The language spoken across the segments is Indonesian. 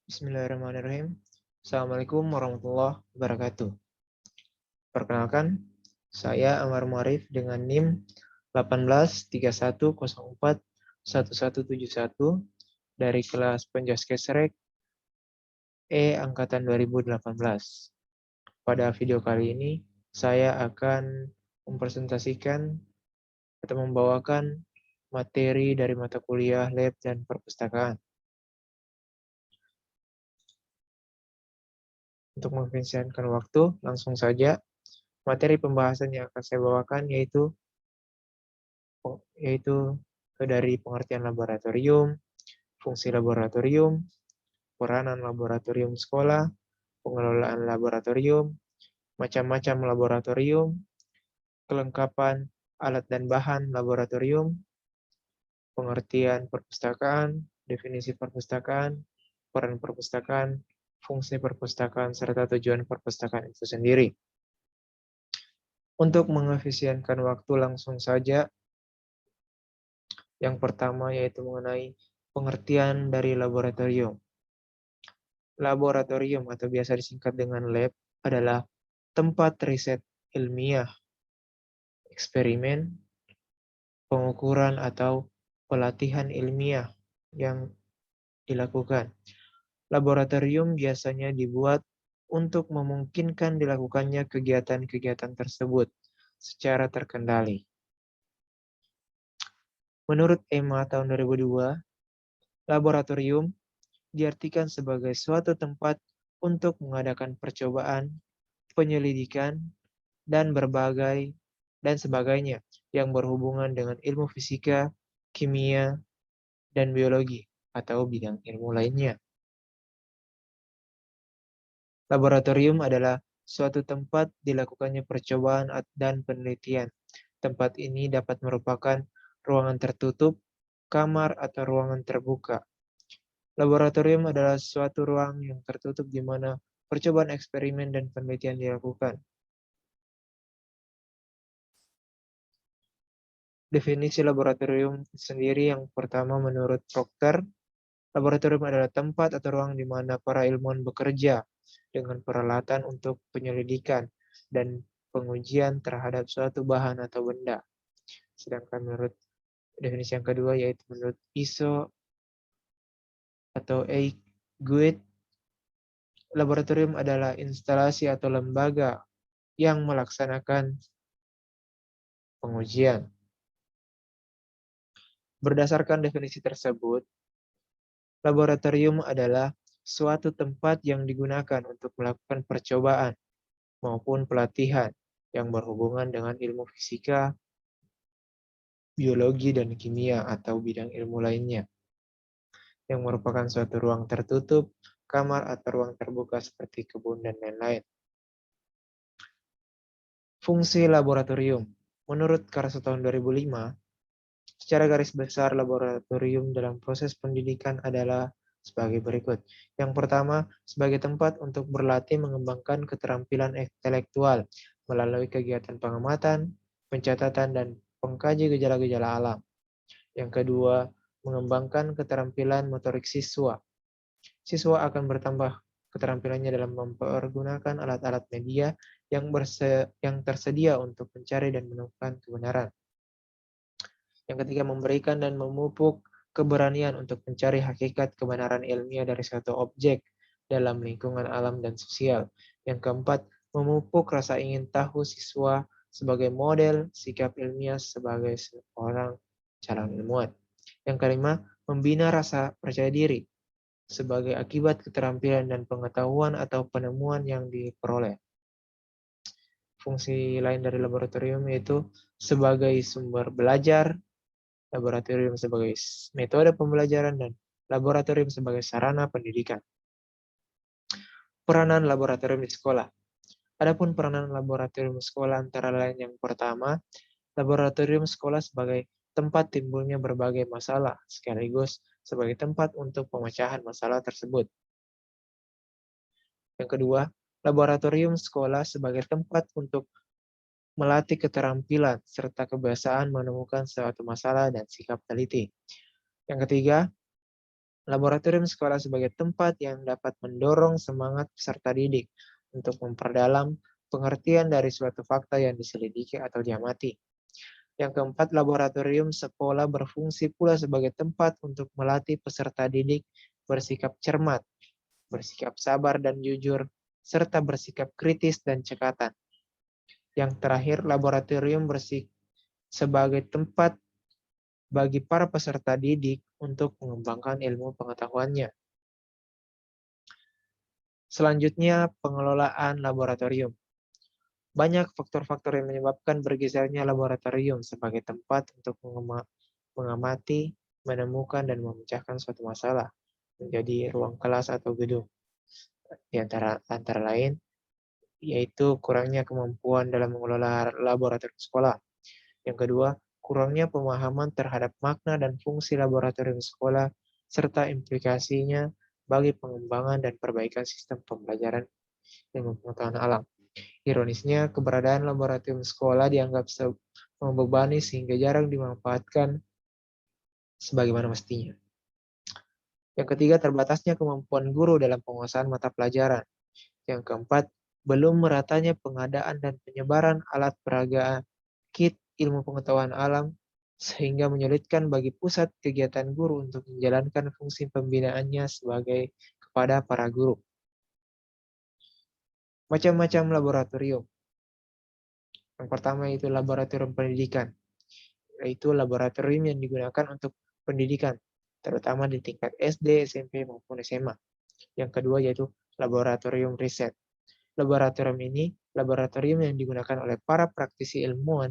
Bismillahirrahmanirrahim. Assalamualaikum warahmatullahi wabarakatuh. Perkenalkan, saya Amar Muarif dengan NIM 1831041171 dari kelas Penjaskesrek angkatan 2018. Pada video kali ini, saya akan mempresentasikan atau membawakan materi dari mata kuliah lab dan perpustakaan. Untuk mengefisienkan waktu, langsung saja materi pembahasan yang akan saya bawakan yaitu dari pengertian laboratorium, fungsi laboratorium, peranan laboratorium sekolah, pengelolaan laboratorium, macam-macam laboratorium, kelengkapan alat dan bahan laboratorium, pengertian perpustakaan, definisi perpustakaan, peran perpustakaan, fungsi perpustakaan, serta tujuan perpustakaan itu sendiri. Untuk mengefisienkan waktu langsung saja, yang pertama yaitu mengenai pengertian dari laboratorium. Laboratorium atau biasa disingkat dengan lab adalah tempat riset ilmiah, eksperimen, pengukuran atau pelatihan ilmiah yang dilakukan. Laboratorium biasanya dibuat untuk memungkinkan dilakukannya kegiatan-kegiatan tersebut secara terkendali. Menurut EMA tahun 2002, laboratorium diartikan sebagai suatu tempat untuk mengadakan percobaan, penyelidikan, dan sebagainya yang berhubungan dengan ilmu fisika, kimia, dan biologi atau bidang ilmu lainnya. Laboratorium adalah suatu tempat dilakukannya percobaan dan penelitian. Tempat ini dapat merupakan ruangan tertutup, kamar, atau ruangan terbuka. Laboratorium adalah suatu ruang yang tertutup di mana percobaan eksperimen dan penelitian dilakukan. Definisi laboratorium sendiri yang pertama menurut Proctor, laboratorium adalah tempat atau ruang di mana para ilmuwan bekerja dengan peralatan untuk penyelidikan dan pengujian terhadap suatu bahan atau benda. Sedangkan menurut definisi yang kedua yaitu menurut ISO atau Guid, laboratorium adalah instalasi atau lembaga yang melaksanakan pengujian. Berdasarkan definisi tersebut, laboratorium adalah suatu tempat yang digunakan untuk melakukan percobaan maupun pelatihan yang berhubungan dengan ilmu fisika, biologi, dan kimia atau bidang ilmu lainnya, yang merupakan suatu ruang tertutup, kamar, atau ruang terbuka seperti kebun dan lain-lain. Fungsi laboratorium. Menurut Karso tahun 2005, secara garis besar laboratorium dalam proses pendidikan adalah sebagai berikut. Yang pertama, sebagai tempat untuk berlatih mengembangkan keterampilan intelektual melalui kegiatan pengamatan, pencatatan, dan pengkaji gejala-gejala alam. Yang kedua, mengembangkan keterampilan motorik siswa. Siswa akan bertambah keterampilannya dalam mempergunakan alat-alat media yang tersedia untuk mencari dan menemukan kebenaran. Yang ketiga, memberikan dan memupuk keberanian untuk mencari hakikat kebenaran ilmiah dari suatu objek dalam lingkungan alam dan sosial. Yang keempat, memupuk rasa ingin tahu siswa sebagai model sikap ilmiah sebagai seorang calon ilmuwan. Yang kelima, membina rasa percaya diri sebagai akibat keterampilan dan pengetahuan atau penemuan yang diperoleh. Fungsi lain dari laboratorium yaitu sebagai sumber belajar, laboratorium sebagai metode pembelajaran, dan laboratorium sebagai sarana pendidikan. Peranan laboratorium di sekolah. Adapun peranan laboratorium sekolah antara lain yang pertama, laboratorium sekolah sebagai tempat timbulnya berbagai masalah, sekaligus sebagai tempat untuk pemecahan masalah tersebut. Yang kedua, laboratorium sekolah sebagai tempat untuk melatih keterampilan serta kebiasaan menemukan suatu masalah dan sikap teliti. Yang ketiga, Laboratorium sekolah sebagai tempat yang dapat mendorong semangat peserta didik untuk memperdalam pengertian dari suatu fakta yang diselidiki atau diamati. Yang keempat, laboratorium sekolah berfungsi pula sebagai tempat untuk melatih peserta didik bersikap cermat, bersikap sabar dan jujur, serta bersikap kritis dan cekatan. Yang terakhir, laboratorium sebagai tempat bagi para peserta didik untuk mengembangkan ilmu pengetahuannya. Selanjutnya, pengelolaan laboratorium. Banyak faktor-faktor yang menyebabkan bergesernya laboratorium sebagai tempat untuk mengamati, menemukan, dan memecahkan suatu masalah menjadi ruang kelas atau gedung. Di antara lain, yaitu kurangnya kemampuan dalam mengelola laboratorium sekolah. Yang kedua, kurangnya pemahaman terhadap makna dan fungsi laboratorium sekolah, serta implikasinya bagi pengembangan dan perbaikan sistem pembelajaran ilmu pengetahuan alam. Ironisnya, keberadaan laboratorium sekolah dianggap membebani sehingga jarang dimanfaatkan sebagaimana mestinya. Yang ketiga, terbatasnya kemampuan guru dalam penguasaan mata pelajaran. Yang keempat, belum meratanya pengadaan dan penyebaran alat peraga kit ilmu pengetahuan alam sehingga menyulitkan bagi pusat kegiatan guru untuk menjalankan fungsi pembinaannya sebagai kepada para guru. Macam-macam laboratorium. Yang pertama itu laboratorium pendidikan, yaitu laboratorium yang digunakan untuk pendidikan, terutama di tingkat SD, SMP, maupun SMA. Yang kedua yaitu laboratorium riset. Laboratorium ini laboratorium yang digunakan oleh para praktisi ilmuwan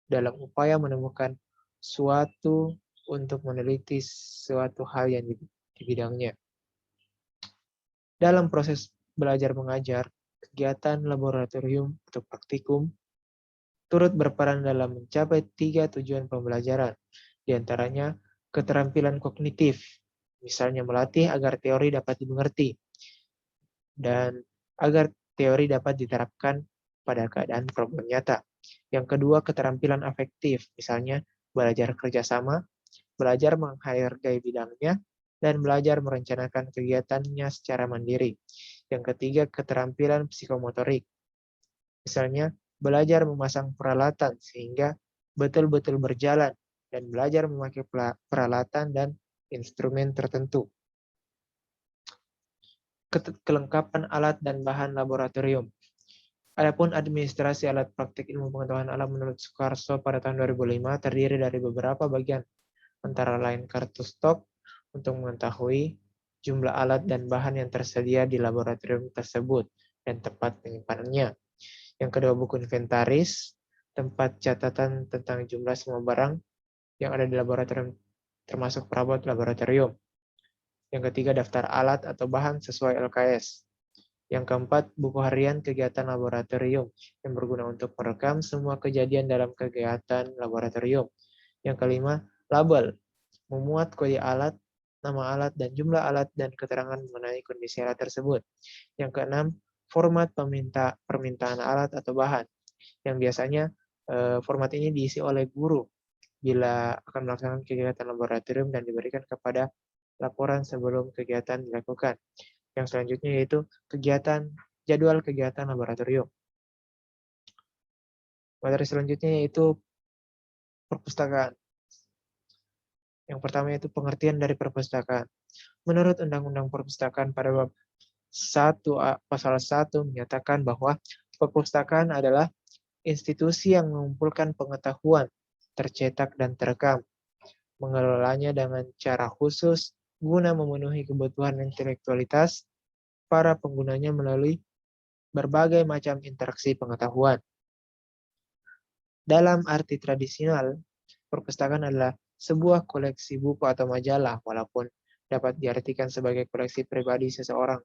dalam upaya menemukan suatu untuk meneliti suatu hal yang di bidangnya. Dalam proses belajar mengajar, kegiatan laboratorium atau praktikum turut berperan dalam mencapai 3 tujuan pembelajaran, di antaranya keterampilan kognitif, misalnya melatih agar teori dapat dimengerti, dan agar teori dapat diterapkan pada keadaan problem nyata. Yang kedua, keterampilan afektif, misalnya belajar kerjasama, belajar menghargai bidangnya, dan belajar merencanakan kegiatannya secara mandiri. Yang ketiga, keterampilan psikomotorik, misalnya belajar memasang peralatan sehingga betul-betul berjalan dan belajar memakai peralatan dan instrumen tertentu. Kelengkapan alat dan bahan laboratorium. Adapun administrasi alat praktik ilmu pengetahuan alam menurut Sukarso pada tahun 2005 terdiri dari beberapa bagian, antara lain kartu stok untuk mengetahui jumlah alat dan bahan yang tersedia di laboratorium tersebut dan tempat penyimpanannya. Yang kedua, buku inventaris, tempat catatan tentang jumlah semua barang yang ada di laboratorium termasuk perabot laboratorium. Yang ketiga, daftar alat atau bahan sesuai LKS. Yang keempat, buku harian kegiatan laboratorium yang berguna untuk merekam semua kejadian dalam kegiatan laboratorium. Yang kelima, label, memuat kode alat, nama alat, dan jumlah alat, dan keterangan mengenai kondisi alat tersebut. Yang keenam, format permintaan alat atau bahan, yang biasanya format ini diisi oleh guru bila akan melaksanakan kegiatan laboratorium dan diberikan kepada laporan sebelum kegiatan dilakukan. Yang selanjutnya yaitu jadwal kegiatan laboratorium. Materi selanjutnya yaitu perpustakaan. Yang pertama yaitu pengertian dari perpustakaan. Menurut Undang-Undang Perpustakaan pada bab 1 pasal 1 menyatakan bahwa perpustakaan adalah institusi yang mengumpulkan pengetahuan tercetak dan terekam, mengelolanya dengan cara khusus guna memenuhi kebutuhan intelektualitas para penggunanya melalui berbagai macam interaksi pengetahuan. Dalam arti tradisional, perpustakaan adalah sebuah koleksi buku atau majalah, walaupun dapat diartikan sebagai koleksi pribadi seseorang.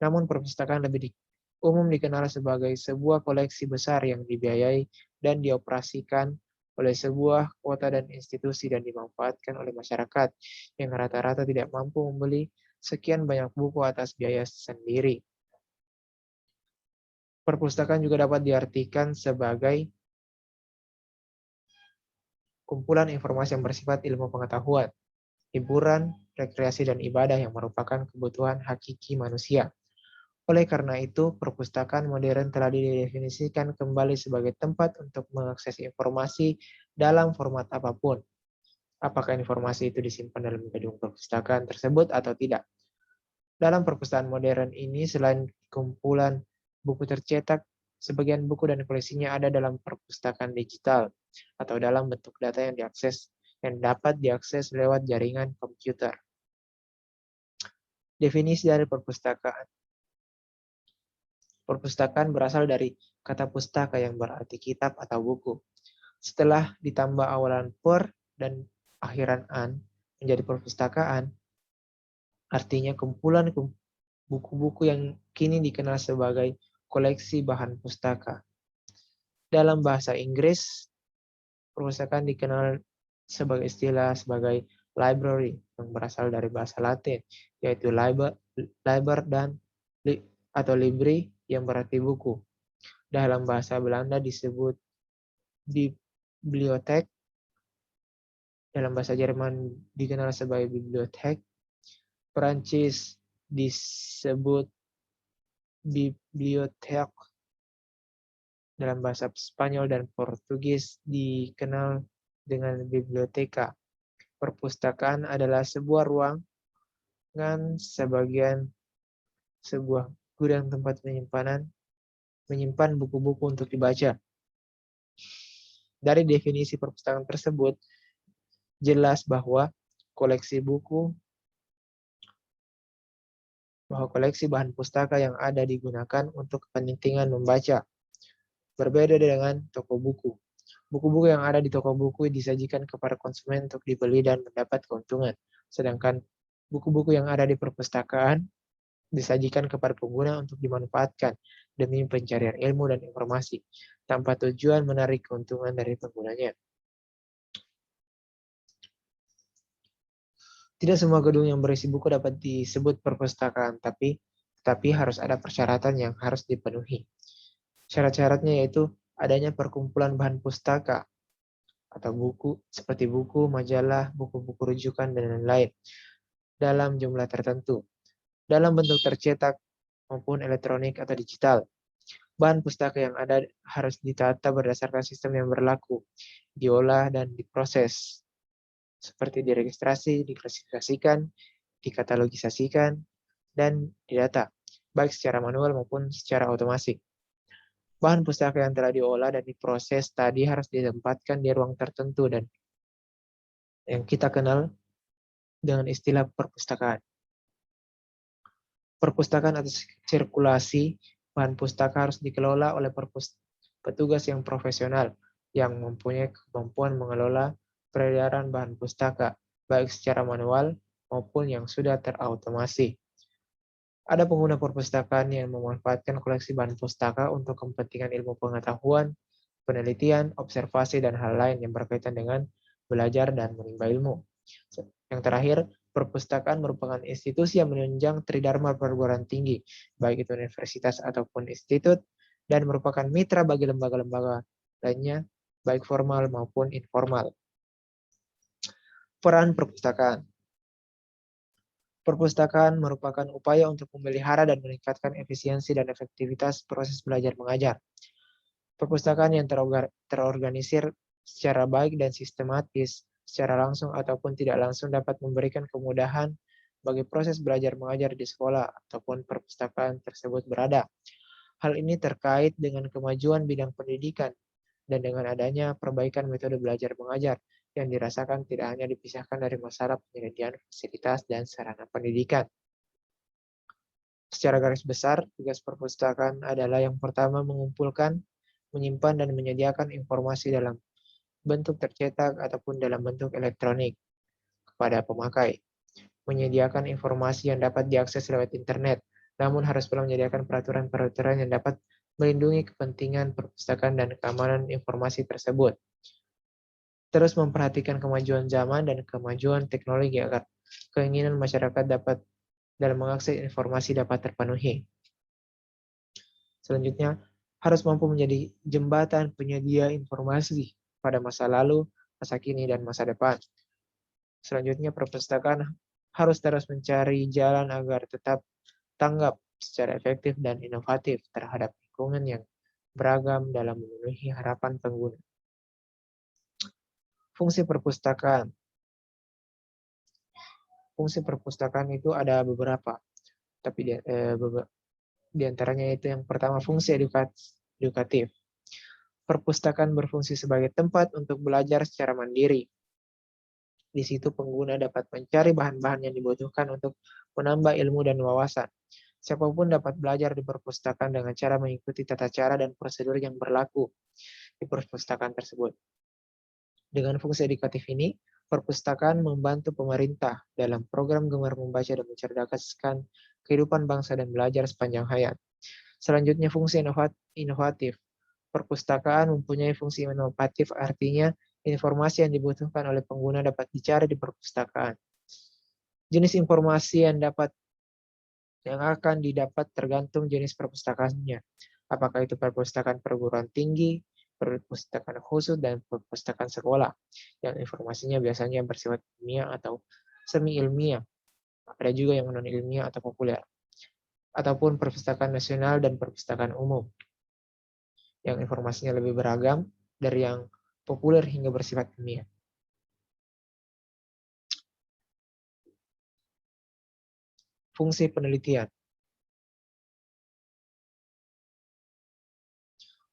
Namun perpustakaan lebih umum dikenal sebagai sebuah koleksi besar yang dibiayai dan dioperasikan oleh sebuah kota dan institusi dan dimanfaatkan oleh masyarakat yang rata-rata tidak mampu membeli sekian banyak buku atas biaya sendiri. Perpustakaan juga dapat diartikan sebagai kumpulan informasi yang bersifat ilmu pengetahuan hiburan, rekreasi, dan ibadah yang merupakan kebutuhan hakiki manusia. Oleh karena itu, perpustakaan modern telah didefinisikan kembali sebagai tempat untuk mengakses informasi dalam format apapun. Apakah informasi itu disimpan dalam gedung perpustakaan tersebut atau tidak? Dalam perpustakaan modern ini, selain kumpulan buku tercetak, sebagian buku dan koleksinya ada dalam perpustakaan digital atau dalam bentuk data yang dapat diakses lewat jaringan komputer. Definisi dari perpustakaan. Perpustakaan berasal dari kata pustaka yang berarti kitab atau buku. Setelah ditambah awalan per dan akhiran an menjadi perpustakaan, artinya kumpulan buku-buku yang kini dikenal sebagai koleksi bahan pustaka. Dalam bahasa Inggris, perpustakaan dikenal sebagai library yang berasal dari bahasa Latin, yaitu liber dan atau libri yang berarti buku. Dalam bahasa Belanda disebut bibliotek. Dalam bahasa Jerman dikenal sebagai bibliotek. Perancis disebut bibliothèque. Dalam bahasa Spanyol dan Portugis dikenal dengan biblioteca. Perpustakaan adalah sebuah ruangan sebuah gudang tempat menyimpan buku-buku untuk dibaca. Dari definisi perpustakaan tersebut, jelas bahwa koleksi bahan pustaka yang ada digunakan untuk kepentingan membaca. Berbeda dengan toko buku. Buku-buku yang ada di toko buku disajikan kepada konsumen untuk dibeli dan mendapat keuntungan. Sedangkan buku-buku yang ada di perpustakaan disajikan kepada pengguna untuk dimanfaatkan demi pencarian ilmu dan informasi, tanpa tujuan menarik keuntungan dari penggunanya. Tidak semua gedung yang berisi buku dapat disebut perpustakaan, tetapi harus ada persyaratan yang harus dipenuhi. Syarat-syaratnya yaitu adanya perkumpulan bahan pustaka atau buku seperti buku, majalah, buku-buku rujukan, dan lain-lain dalam jumlah tertentu, dalam bentuk tercetak maupun elektronik atau digital. Bahan pustaka yang ada harus ditata berdasarkan sistem yang berlaku, diolah dan diproses, seperti diregistrasi, diklasifikasikan, dikatalogisasikan, dan didata, baik secara manual maupun secara otomatis. Bahan pustaka yang telah diolah dan diproses tadi harus ditempatkan di ruang tertentu dan yang kita kenal dengan istilah perpustakaan. Perpustakaan atau sirkulasi bahan pustaka harus dikelola oleh petugas yang profesional yang mempunyai kemampuan mengelola peredaran bahan pustaka, baik secara manual maupun yang sudah terautomasi. Ada pengguna perpustakaan yang memanfaatkan koleksi bahan pustaka untuk kepentingan ilmu pengetahuan, penelitian, observasi, dan hal lain yang berkaitan dengan belajar dan menimba ilmu. Yang terakhir, perpustakaan merupakan institusi yang menunjang tridharma perguruan tinggi, baik itu universitas ataupun institut, dan merupakan mitra bagi lembaga-lembaga lainnya, baik formal maupun informal. Peran perpustakaan. Perpustakaan merupakan upaya untuk memelihara dan meningkatkan efisiensi dan efektivitas proses belajar mengajar. Perpustakaan yang terorganisir secara baik dan sistematis, secara langsung ataupun tidak langsung dapat memberikan kemudahan bagi proses belajar mengajar di sekolah ataupun perpustakaan tersebut berada. Hal ini terkait dengan kemajuan bidang pendidikan dan dengan adanya perbaikan metode belajar mengajar yang dirasakan tidak hanya dipisahkan dari masalah penyediaan fasilitas dan sarana pendidikan. Secara garis besar, tugas perpustakaan adalah yang pertama mengumpulkan, menyimpan, dan menyediakan informasi dalam bentuk tercetak ataupun dalam bentuk elektronik kepada pemakai. Menyediakan informasi yang dapat diakses lewat internet, namun harus pula menyediakan peraturan-peraturan yang dapat melindungi kepentingan perpustakaan dan keamanan informasi tersebut. Terus memperhatikan kemajuan zaman dan kemajuan teknologi agar keinginan masyarakat dalam mengakses informasi dapat terpenuhi. Selanjutnya, harus mampu menjadi jembatan penyedia informasi pada masa lalu, masa kini, dan masa depan. Selanjutnya, perpustakaan harus terus mencari jalan agar tetap tanggap secara efektif dan inovatif terhadap lingkungan yang beragam dalam memenuhi harapan pengguna. Fungsi perpustakaan. Fungsi perpustakaan itu ada beberapa, tapi di antaranya itu yang pertama fungsi edukatif. Perpustakaan berfungsi sebagai tempat untuk belajar secara mandiri. Di situ pengguna dapat mencari bahan-bahan yang dibutuhkan untuk menambah ilmu dan wawasan. Siapapun dapat belajar di perpustakaan dengan cara mengikuti tata cara dan prosedur yang berlaku di perpustakaan tersebut. Dengan fungsi edukatif ini, perpustakaan membantu pemerintah dalam program Gemar Membaca dan Mencerdaskan Kehidupan Bangsa dan Belajar Sepanjang Hayat. Selanjutnya, fungsi inovatif. Perpustakaan mempunyai fungsi inovatif, artinya informasi yang dibutuhkan oleh pengguna dapat dicari di perpustakaan. Jenis informasi yang akan didapat tergantung jenis perpustakaannya. Apakah itu perpustakaan perguruan tinggi, perpustakaan khusus, dan perpustakaan sekolah, yang informasinya biasanya bersifat ilmiah atau semi-ilmiah. Ada juga yang non-ilmiah atau populer. Ataupun perpustakaan nasional dan perpustakaan umum, yang informasinya lebih beragam dari yang populer hingga bersifat ilmiah. Fungsi penelitian.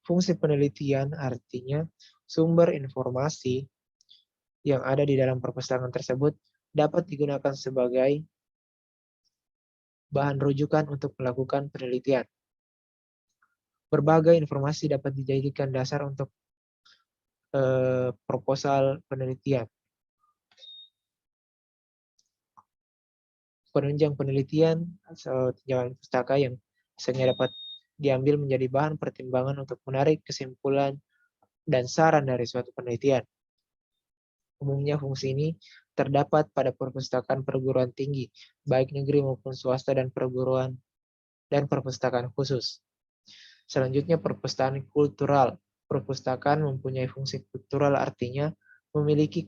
Fungsi penelitian artinya sumber informasi yang ada di dalam perpustakaan tersebut dapat digunakan sebagai bahan rujukan untuk melakukan penelitian. Berbagai informasi dapat dijadikan dasar untuk proposal penelitian. Penunjang penelitian atau tinjauan pustaka yang biasanya dapat diambil menjadi bahan pertimbangan untuk menarik kesimpulan dan saran dari suatu penelitian. Umumnya fungsi ini terdapat pada perpustakaan perguruan tinggi, baik negeri maupun swasta dan perpustakaan khusus. Selanjutnya, perpustakaan kultural. Perpustakaan mempunyai fungsi kultural, artinya memiliki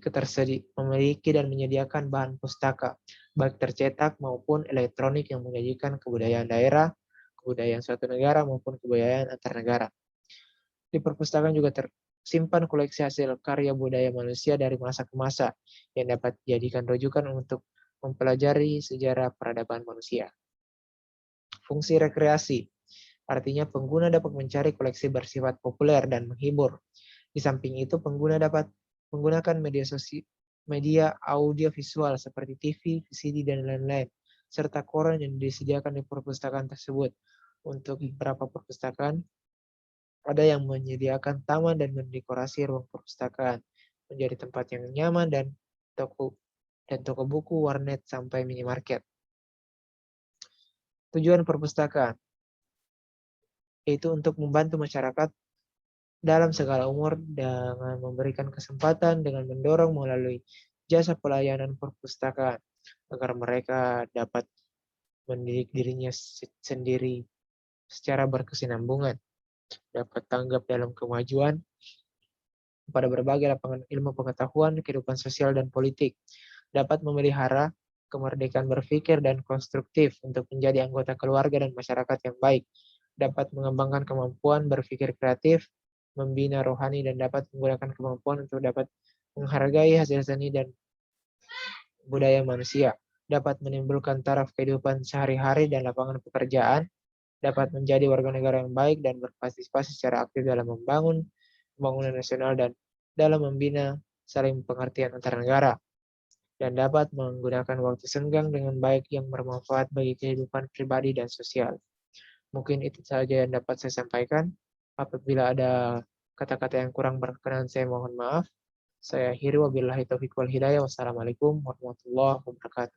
dan menyediakan bahan pustaka, baik tercetak maupun elektronik yang menyajikan kebudayaan daerah, kebudayaan suatu negara maupun kebudayaan antar negara. Di perpustakaan juga tersimpan koleksi hasil karya budaya manusia dari masa ke masa yang dapat dijadikan rujukan untuk mempelajari sejarah peradaban manusia. Fungsi rekreasi, artinya pengguna dapat mencari koleksi bersifat populer dan menghibur. Di samping itu, pengguna dapat menggunakan media audio visual seperti TV, VCD, dan lain-lain, serta koran yang disediakan di perpustakaan tersebut. Untuk beberapa perpustakaan, ada yang menyediakan taman dan mendekorasi ruang perpustakaan menjadi tempat yang nyaman dan toko buku, warnet, sampai minimarket. Tujuan perpustakaan yaitu untuk membantu masyarakat dalam segala umur dengan memberikan kesempatan dengan mendorong melalui jasa pelayanan perpustakaan agar mereka dapat mendidik dirinya sendiri secara berkesinambungan, dapat tanggap dalam kemajuan pada berbagai lapangan ilmu pengetahuan, kehidupan sosial dan politik, dapat memelihara kemerdekaan berpikir dan konstruktif untuk menjadi anggota keluarga dan masyarakat yang baik, dapat mengembangkan kemampuan berpikir kreatif, membina rohani, dan dapat menggunakan kemampuan untuk dapat menghargai hasil seni dan budaya manusia, dapat menimbulkan taraf kehidupan sehari-hari dan lapangan pekerjaan, dapat menjadi warga negara yang baik dan berpartisipasi secara aktif dalam membangun pembangunan nasional dan dalam membina saling pengertian antar negara, dan dapat menggunakan waktu senggang dengan baik yang bermanfaat bagi kehidupan pribadi dan sosial. Mungkin itu saja yang dapat saya sampaikan. Apabila ada kata-kata yang kurang berkenan, saya mohon maaf. Saya akhiri, wabillahi taufiq wal hidayah. Wassalamualaikum warahmatullahi wabarakatuh.